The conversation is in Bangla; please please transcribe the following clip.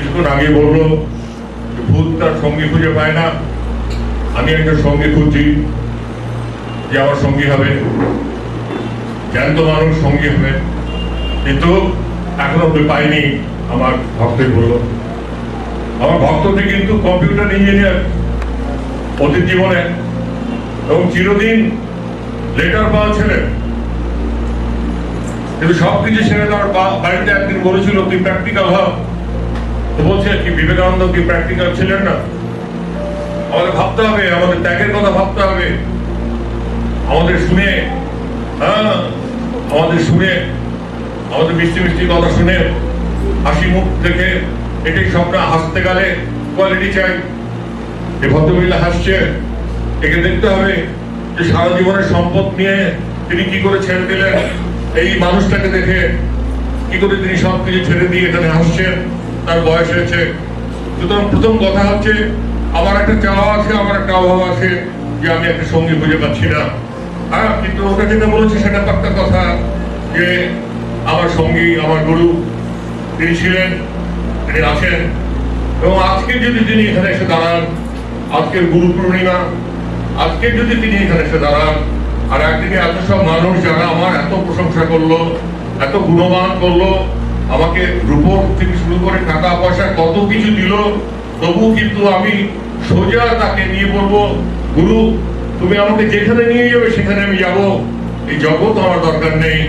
কিছুক্ষণ আগে বললো ভূত তার সঙ্গী খুঁজে পায় না, আমি একটা সঙ্গী খুঁজছি যে আমার সঙ্গী হবে, জ্যান্ত মানুষ সঙ্গী হবে, কিন্তু এখনো পাইনি। আমার ভক্ত বললো, আমার ভক্তটি কিন্তু কম্পিউটার ইঞ্জিনিয়ার অতীত জীবনে, এবং চিরদিন লেটার পাওয়া ছেলে, কিন্তু সবকিছু ছেড়ে তার বাড়িতে একদিন বলেছিল তুই প্র্যাকটিক্যাল হ। তো বলছে কি বিবেকানন্দ কি প্র্যাকটিক্যাল ছিলেন না? আমাদের ভাবতে হবে, আমাদের ত্যাগের কথা ভাবতে হবে, আমাদের শুনে আমাদের মিষ্টি মিষ্টি কথা শুনে হাসি মুখ দেখে এটাই স্বপ্ন, হাসতে গেলে কোয়ালিটি চাই। এই ভদ্রমহিলা হাসছে, একে দেখতে হবে যে সারা জীবনের সম্পদ নিয়ে তিনি কি করে ছেড়ে দিলেন, এই মানুষটাকে দেখে কি করে তিনি সবকিছু ছেড়ে দিয়ে এখানে হাসছেন, তার বয়স হয়েছে। সুতরাং প্রথম কথা হচ্ছে আমার একটা চাওয়া আছে, আমার একটা অভাব আছে যে আমি একটা সঙ্গী খুঁজে পাচ্ছি না। কিন্তু ওটা যেটা বলেছে সেটা একটা কথা যে আমার সঙ্গী আমার গুরু তিনি ছিলেন, তিনি আছেন, এবং আজকে যদি তিনি এখানে এসে দাঁড়ান, আজকের গুরু পূর্ণিমা, আজকে যদি তিনি এখানে এসে দাঁড়ান, আর একদিকে এত সব মানুষ যারা আমার এত প্রশংসা করলো, এত গুণগান করলো, আমাকে রূপক থেকে শুরু করে টাকা পয়সা কত কিছু দিল, তবু কিন্তু আমি সোজা তাকে নিয়ে বলবো, গুরু তুমি আমাকে যেখানে নিয়ে যাবে সেখানে আমি যাব, এই জগৎ আমার দরকার নেই।